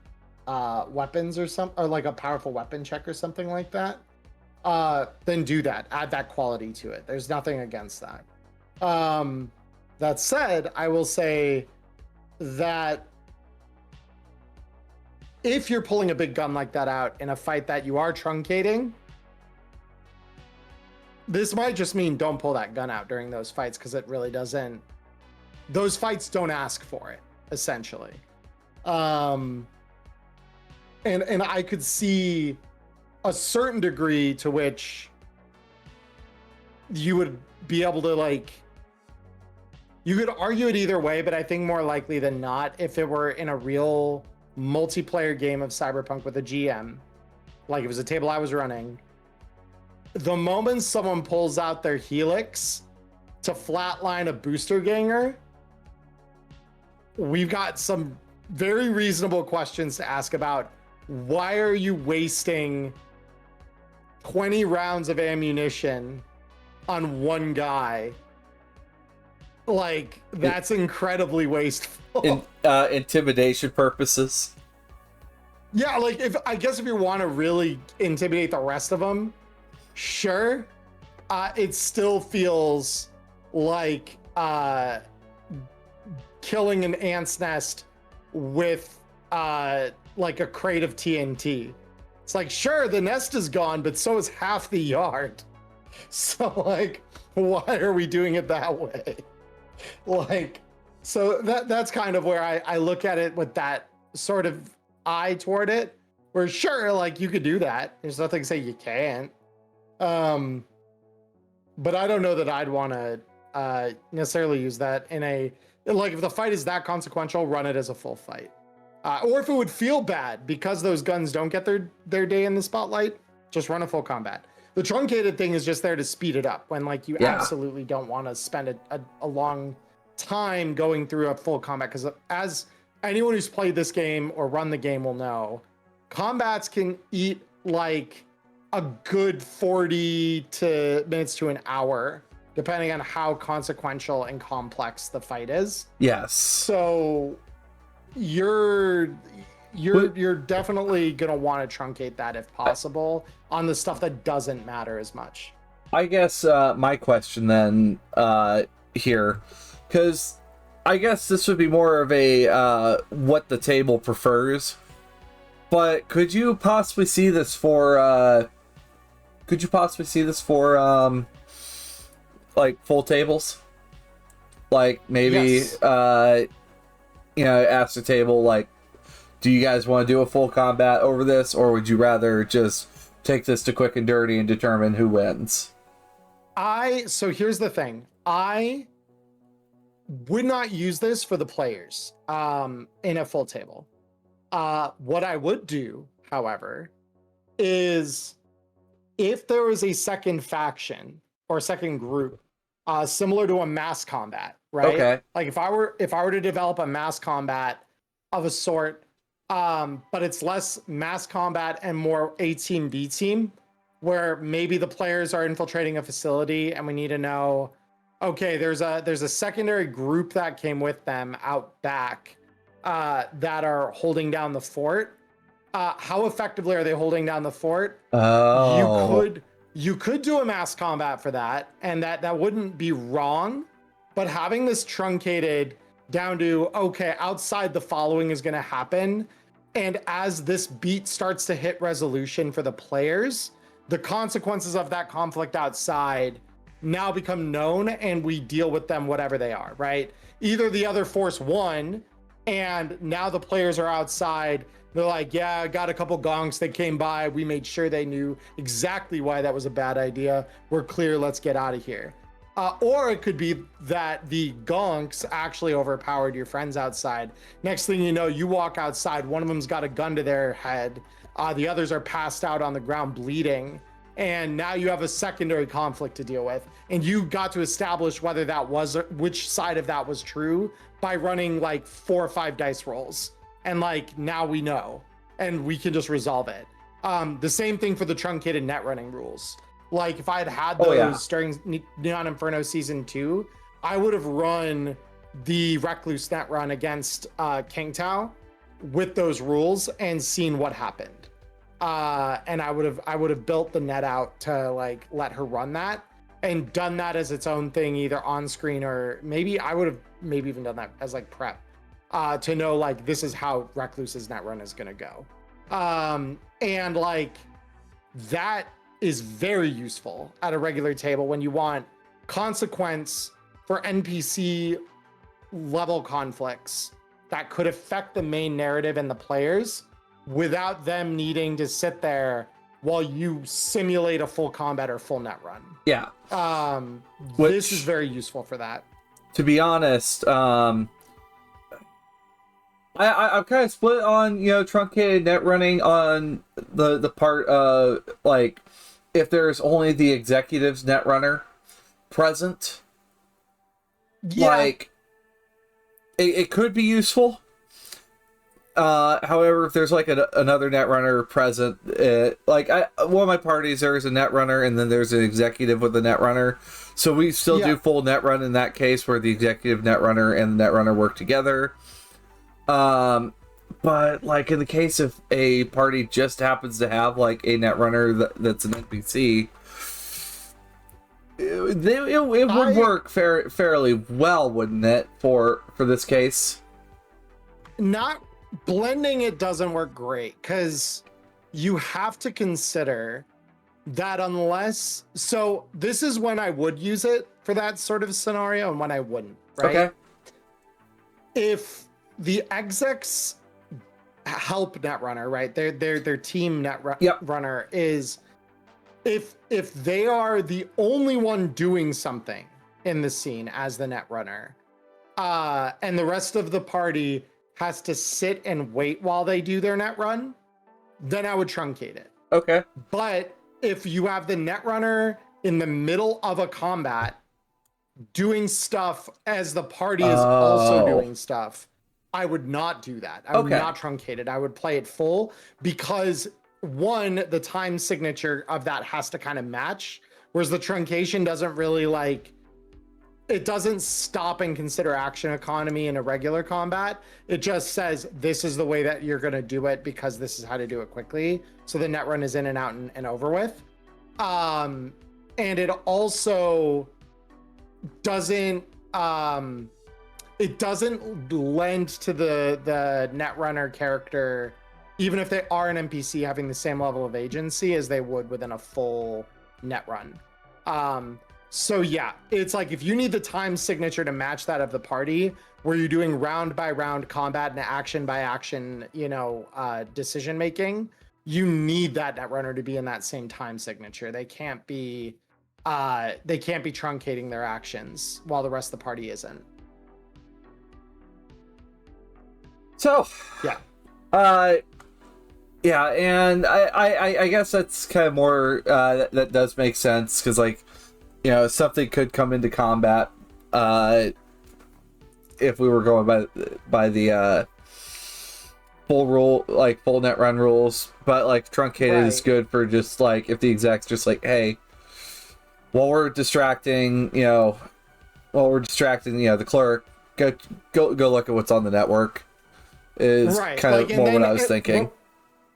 weapons or like a powerful weapon check or something like that, then do that. Add that quality to it. There's nothing against that. That said, I will say that if you're pulling a big gun like that out in a fight that you are truncating, this might just mean don't pull that gun out during those fights, because it really doesn't. Those fights don't ask for it, essentially. And I could see a certain degree to which you would be able to, like, you could argue it either way, but I think more likely than not, if it were in a real multiplayer game of Cyberpunk with a GM, like it was a table I was running, the moment someone pulls out their helix to flatline a booster ganger, we've got some very reasonable questions to ask about why are you wasting 20 rounds of ammunition on one guy? Like, that's incredibly wasteful. Intimidation purposes. Yeah, like, if you want to really intimidate the rest of them, sure. It still feels like killing an ant's nest with like a crate of TNT. It's like, sure, the nest is gone, but so is half the yard. So, like, why are we doing it that way? Like, so that's kind of where I look at it with that sort of eye toward it, where sure, like, you could do that. There's nothing to say you can't. But I don't know that I'd want to necessarily use that in a, like, if the fight is that consequential, run it as a full fight. Or if it would feel bad because those guns don't get their day in the spotlight, just run a full combat. The truncated thing is just there to speed it up when, like, you absolutely don't want to spend a long time going through a full combat, because as anyone who's played this game or run the game will know, combats can eat like a good 40 minutes to an hour, depending on how consequential and complex the fight is. Yes. So you're definitely gonna want to truncate that if possible on the stuff that doesn't matter as much. I guess my question then here, because I guess this would be more of a what the table prefers, but could you possibly see this for like full tables? Like maybe Yes. Ask the table, like, do you guys want to do a full combat over this, or would you rather just take this to quick and dirty and determine who wins? So here's the thing. I would not use this for the players in a full table. What I would do, however, is if there was a second faction or second group, similar to a mass combat, right? Okay. Like if I were to develop a mass combat of a sort, but it's less mass combat and more A team, B team, where maybe the players are infiltrating a facility and we need to know, okay, there's a secondary group that came with them out back that are holding down the fort. How effectively are they holding down the fort? Oh. You could do a mass combat for that, and that wouldn't be wrong. But having this truncated down to, okay, outside the following is going to happen, and as this beat starts to hit resolution for the players, the consequences of that conflict outside now become known, and we deal with them whatever they are, right? Either the other force won, and now the players are outside. They're like, yeah, I got a couple gonks. They came by. We made sure they knew exactly why that was a bad idea. We're clear. Let's get out of here. Or it could be that the gonks actually overpowered your friends outside. Next thing you know, you walk outside. One of them's got a gun to their head. The others are passed out on the ground bleeding. And now you have a secondary conflict to deal with. And you got to establish whether that was, which side of that was true by running like 4 or 5 dice rolls. And like, now we know, and we can just resolve it. The same thing for the truncated net running rules. Like if I had those during Neon Inferno Season 2, I would have run the Recluse net run against King Tao with those rules and seen what happened. And I would have built the net out to like let her run that and done that as its own thing, either on screen or maybe I would have maybe even done that as like prep to know like this is how Recluse's net run is gonna go. And like that is very useful at a regular table when you want consequence for NPC level conflicts that could affect the main narrative and the players without them needing to sit there while you simulate a full combat or full net run. Yeah. This is very useful for that. To be honest, I'm kind of split on, truncated net running on the part of, like, if there's only the executive's net runner present. Yeah. Like, it could be useful. However, if there's like another netrunner present, one of my parties, there's a netrunner and then there's an executive with a netrunner. So we still do full netrun in that case where the executive netrunner and the netrunner work together. But like in the case of a party just happens to have like a netrunner that's an NPC, it would work fairly well, wouldn't it, for this case? Not blending it doesn't work great because you have to consider that so this is when I would use it for that sort of scenario and when I wouldn't, right? Okay. If the execs help netrunner, right? Their team netrunner is if they are the only one doing something in the scene as the netrunner, and the rest of the party has to sit and wait while they do their net run, then I would truncate it. Okay. But if you have the netrunner in the middle of a combat doing stuff as the party is also doing stuff, I would not do that. I would not truncate it. I would play it full because one, the time signature of that has to kind of match, whereas the truncation doesn't really it doesn't stop and consider action economy in a regular combat. It just says, this is the way that you're going to do it because this is how to do it quickly. So the net run is in and out and over with. And it also doesn't, it doesn't lend to the netrunner character, even if they are an NPC, having the same level of agency as they would within a full net run. So yeah, it's like if you need the time signature to match that of the party, where you're doing round by round combat and action by action, decision making, you need that netrunner to be in that same time signature. They can't be truncating their actions while the rest of the party isn't. So yeah. Yeah, and I guess that's kind of more that does make sense because something could come into combat if we were going by the full rule, like full net run rules, but truncated is good for just if the exec's just hey, while we're distracting the clerk, go look at what's on the network is kind of more what I was thinking.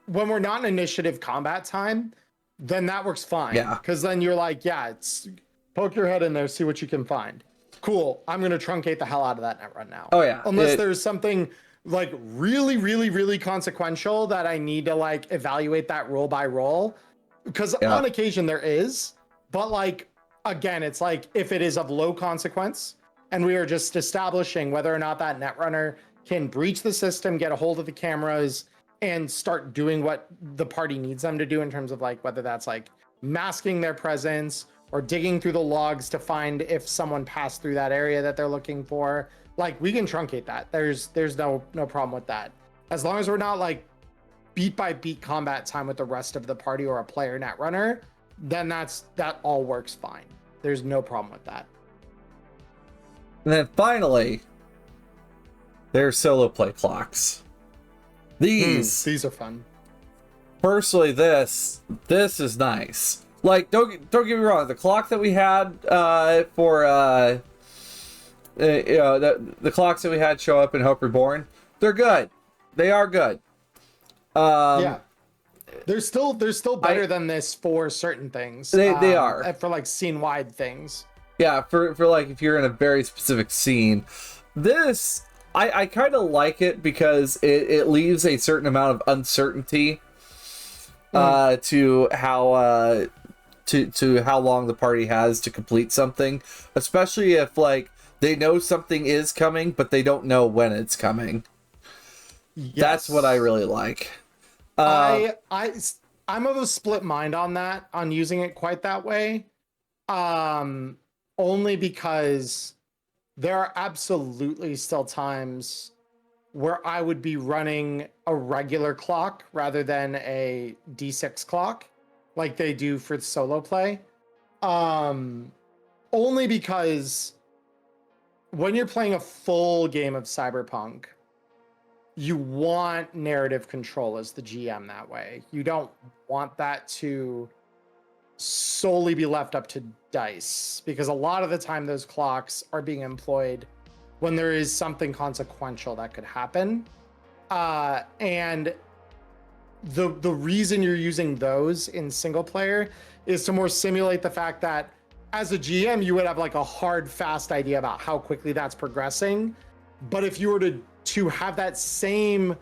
When we're not in initiative combat time, then that works fine. Yeah. Because then you're it's poke your head in there, see what you can find. Cool. I'm going to truncate the hell out of that net run now. Oh, yeah. Unless there's something really, really, really consequential that I need to evaluate that roll by roll. Because on occasion there is, but again, it's if it is of low consequence and we are just establishing whether or not that netrunner can breach the system, get a hold of the cameras, and start doing what the party needs them to do in terms of whether that's masking their presence or digging through the logs to find if someone passed through that area that they're looking for. We can truncate that. There's no problem with that. As long as we're not beat by beat combat time with the rest of the party or a player netrunner, then that all works fine. There's no problem with that. And then finally, there's solo play clocks. These are fun. Personally, this is nice. Don't get me wrong. The clock that we had for the clocks that we had show up in Hope Reborn, they're good. They are good. Yeah, they're still better than this for certain things. They are for scene wide things. Yeah, for if you're in a very specific scene, this. I kind of like it because it leaves a certain amount of uncertainty to how to how long the party has to complete something, especially if like they know something is coming but they don't know when it's coming. Yes. That's what I really like. I'm of a split mind on that, on using it quite that way. Only because there are absolutely still times where I would be running a regular clock rather than a D6 clock like they do for solo play. Only because when you're playing a full game of Cyberpunk, you want narrative control as the GM that way. You don't want that to solely be left up to dice, because a lot of the time those clocks are being employed when there is something consequential that could happen. And the reason you're using those in single player is to more simulate the fact that as a GM, you would have like a hard, fast idea about how quickly that's progressing. But if you were to have that same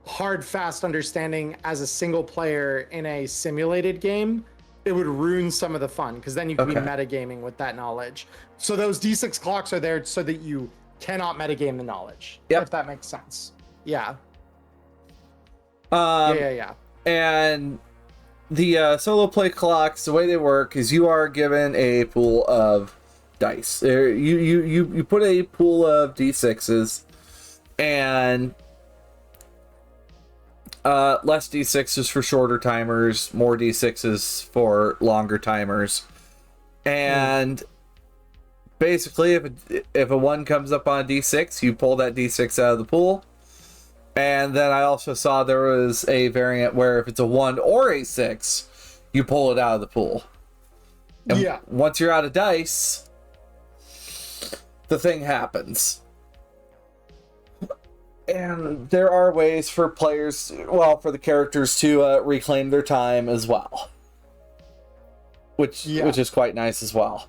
hard, fast understanding as a single player in a simulated game, it would ruin some of the fun, because then you could be metagaming with that knowledge. So those D6 clocks are there so that you cannot metagame the knowledge. If that makes sense. Yeah. Yeah. And the solo play clocks, the way they work is you are given a pool of dice. You put a pool of D6s, and less D6s for shorter timers, more D6s for longer timers. And basically, if a 1 comes up on a D6, you pull that D6 out of the pool. And then I also saw there was a variant where if it's a 1 or a 6, you pull it out of the pool. And once you're out of dice, the thing happens. And there are ways for players, for the characters to reclaim their time as well. Which is quite nice as well.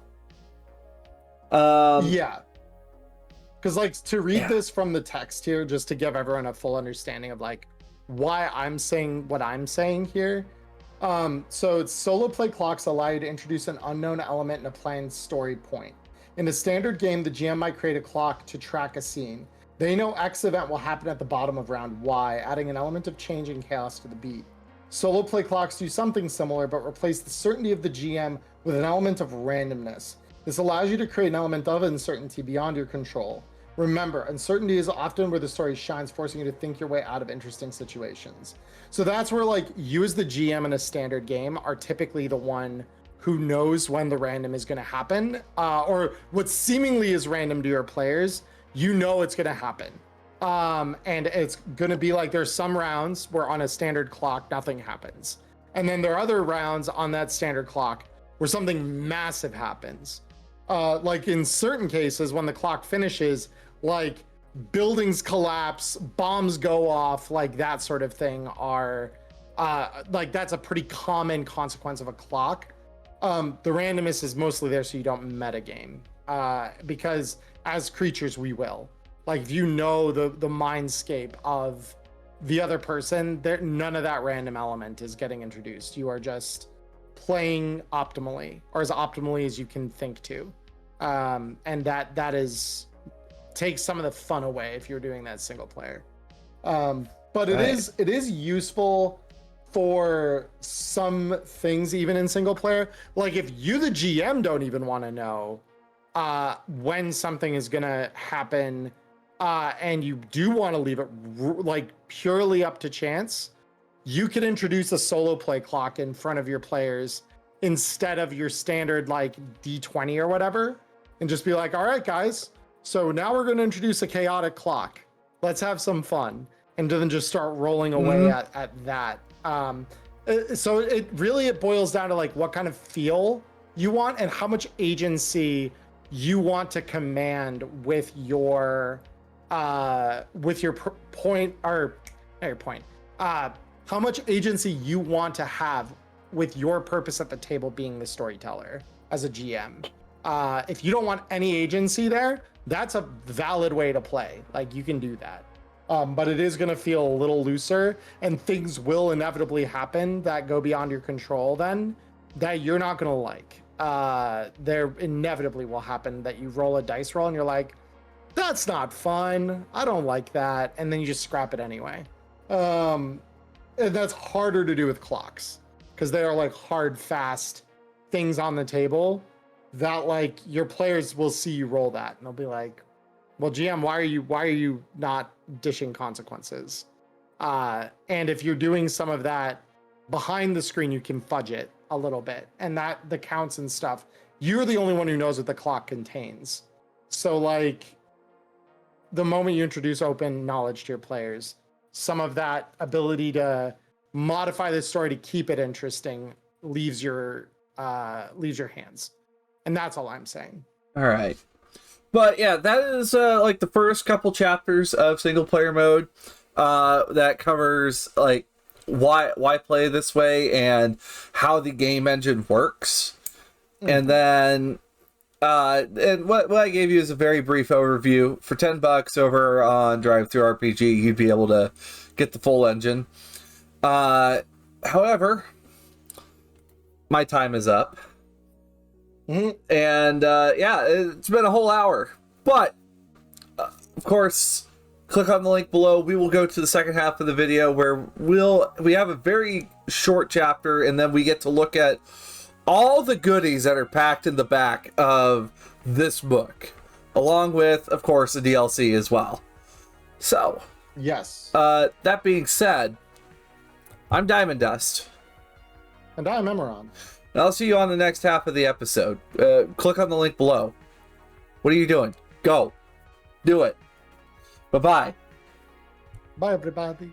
Because like to read this from the text here, just to give everyone a full understanding of like why I'm saying what I'm saying here. So it's solo play clocks allow you to introduce an unknown element in a planned story point. In a standard game, the GM might create a clock to track a scene. They know X event will happen at the bottom of round Y, adding an element of change and chaos to the beat. Solo play clocks do something similar, but replace the certainty of the GM with an element of randomness. This allows you to create an element of uncertainty beyond your control. Remember, uncertainty is often where the story shines, forcing you to think your way out of interesting situations. So that's where like you as the GM in a standard game are typically the one who knows when the random is going to happen, or what seemingly is random to your players, you know it's going to happen. And it's going to be like there's some rounds where on a standard clock, nothing happens. And then there are other rounds on that standard clock where something massive happens. Like in certain cases, when the clock finishes, like buildings collapse, bombs go off, like that sort of thing are, like that's a pretty common consequence of a clock. The randomness is mostly there so you don't metagame, because as creatures we will. Like if you know the mindscape of the other person, none of that random element is getting introduced. You are just playing optimally, or as optimally as you can think to. And that takes some of the fun away if you're doing that single player. But it is useful for some things even in single player. Like if you the GM don't even want to know when something is gonna happen, and you do want to leave it like purely up to chance, you could introduce a solo play clock in front of your players instead of your standard like D20 or whatever, and just be like, all right guys, so now we're going to introduce a chaotic clock, let's have some fun, and then just start rolling away at that. So it boils down to like what kind of feel you want and how much agency you want to command with your point, or not your point, how much agency you want to have with your purpose at the table being the storyteller as a GM. If you don't want any agency there, that's a valid way to play. Like you can do that. But it is going to feel a little looser, and things will inevitably happen that go beyond your control then. that you're not gonna like. There inevitably will happen that you roll a dice roll and you're like, that's not fun. I don't like that, and then you just scrap it anyway. And that's harder to do with clocks because they are like hard, fast things on the table that like your players will see you roll that and they'll be like, well, GM, why are you not dishing consequences? And if you're doing some of that behind the screen, you can fudge it a little bit, and that the counts and stuff, you're the only one who knows what the clock contains. So like the moment you introduce open knowledge to your players, some of that ability to modify the story to keep it interesting leaves your hands. And that's all I'm saying. All right. But yeah, that is like the first couple chapters of single player mode that covers like why play this way and how the game engine works. And then and what I gave you is a very brief overview. For $10 over on DriveThruRPG, you'd be able to get the full engine. However, my time is up. And yeah, it's been a whole hour. But of course, click on the link below. We will go to the second half of the video where we have a very short chapter, and then we get to look at all the goodies that are packed in the back of this book, along with, of course, the DLC as well. So, yes. That being said, I'm Diamond Dust. And I'm Emmerron. And I'll see you on the next half of the episode. Click on the link below. What are you doing? Go. Do it. Bye-bye. Bye, everybody.